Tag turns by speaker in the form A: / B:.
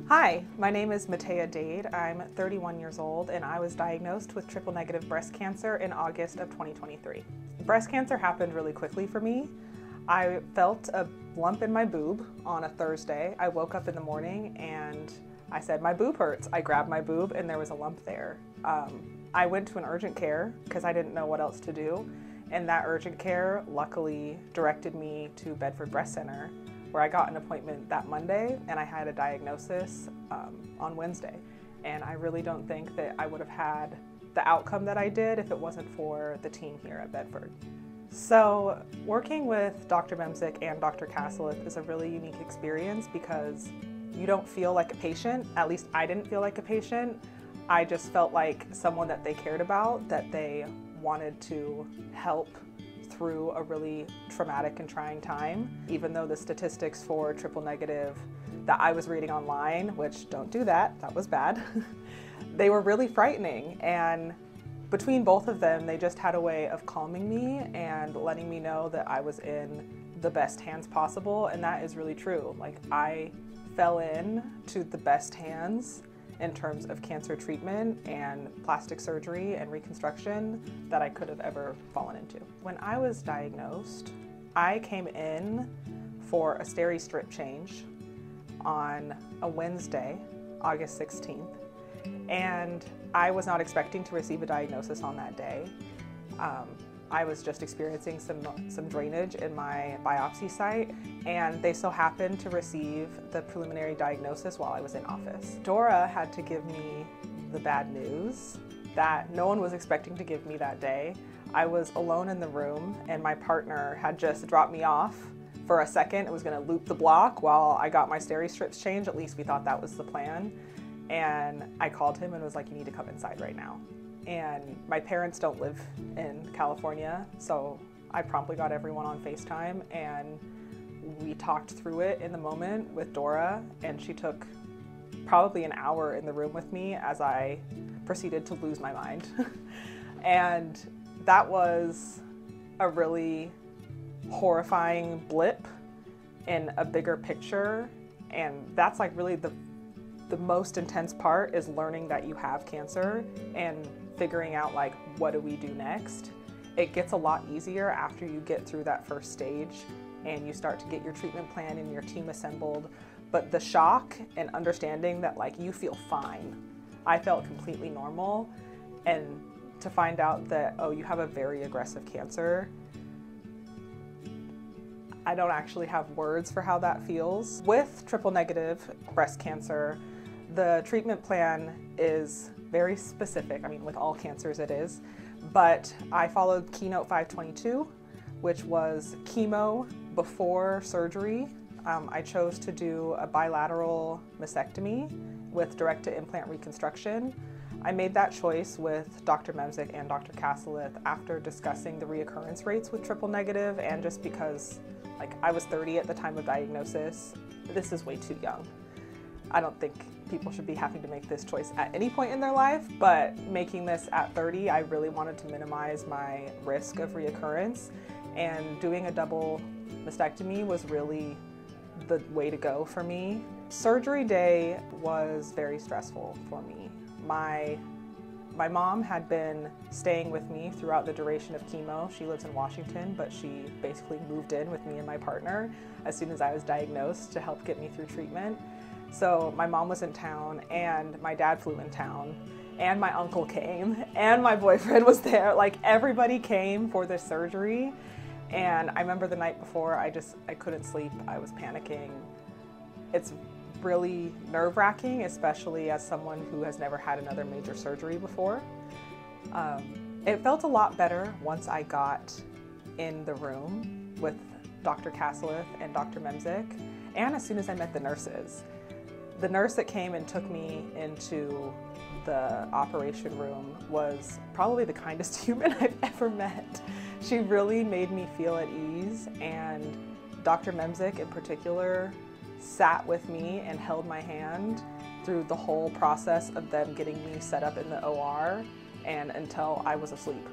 A: Hi, my name is Mataya. I'm 31 years old and I was diagnosed with triple negative breast cancer in August of 2023. Breast cancer happened really quickly for me. I felt a lump in my boob on a Thursday. I woke up in the morning and I said, my boob hurts. I grabbed my boob and there was a lump there. I went to an urgent care because I didn't know what else to do. And that urgent care luckily directed me to Bedford Breast Center, where I got an appointment that Monday and I had a diagnosis on Wednesday. And I really don't think that I would have had the outcome that I did if it wasn't for the team here at Bedford. So working with Dr. Memsic and Dr. Cassileth is a really unique experience because you don't feel like a patient. At least I didn't feel like a patient. I just felt like someone that they cared about, that they wanted to help through a really traumatic and trying time. Even though the statistics for triple negative that I was reading online, which don't do that, that was bad, they were really frightening. And between both of them, they just had a way of calming me and letting me know that I was in the best hands possible. And that is really true. Like, I fell in to the best hands in terms of cancer treatment and plastic surgery and reconstruction that I could have ever fallen into. When I was diagnosed, I came in for a steri strip change on a Wednesday, August 16th, and I was not expecting to receive a diagnosis on that day. I was just experiencing some drainage in my biopsy site, and they so happened to receive the preliminary diagnosis while I was in office. Dora had to give me the bad news that no one was expecting to give me that day. I was alone in the room, and my partner had just dropped me off for a second. It was going to loop the block while I got my steri strips changed. At least we thought that was the plan. And I called him and was like, you need to come inside right now. And my parents don't live in California, so I promptly got everyone on FaceTime and we talked through it in the moment with Dora, and she took probably an hour in the room with me as I proceeded to lose my mind. And that was a really horrifying blip in a bigger picture, and that's like really the most intense part, is learning that you have cancer and figuring out like, what do we do next? It gets a lot easier after you get through that first stage and you start to get your treatment plan and your team assembled. But the shock and understanding that like you feel fine. I felt completely normal, and to find out that, oh, you have a very aggressive cancer, I don't actually have words for how that feels. With triple negative breast cancer, the treatment plan is very specific. I mean, with all cancers it is, but I followed Keynote 522, which was chemo before surgery. I chose to do a bilateral mastectomy with direct-to-implant reconstruction. I made that choice with Dr. Memsic and Dr. Cassileth after discussing the reoccurrence rates with triple negative, and just because like I was 30 at the time of diagnosis. This is way too young. I don't think people should be having to make this choice at any point in their life, but making this at 30, I really wanted to minimize my risk of reoccurrence, and doing a double mastectomy was really the way to go for me. Surgery day was very stressful for me. My mom had been staying with me throughout the duration of chemo. She lives in Washington, but she basically moved in with me and my partner as soon as I was diagnosed to help get me through treatment. So my mom was in town, and my dad flew in town, and my uncle came, and my boyfriend was there. Like, everybody came for this surgery. And I remember the night before, I couldn't sleep. I was panicking. It's really nerve-wracking, especially as someone who has never had another major surgery before. It felt a lot better once I got in the room with Dr. Cassileth and Dr. Memsic, and as soon as I met the nurses. The nurse that came and took me into the operation room was probably the kindest human I've ever met. She really made me feel at ease, and Dr. Memsic in particular sat with me and held my hand through the whole process of them getting me set up in the OR and until I was asleep.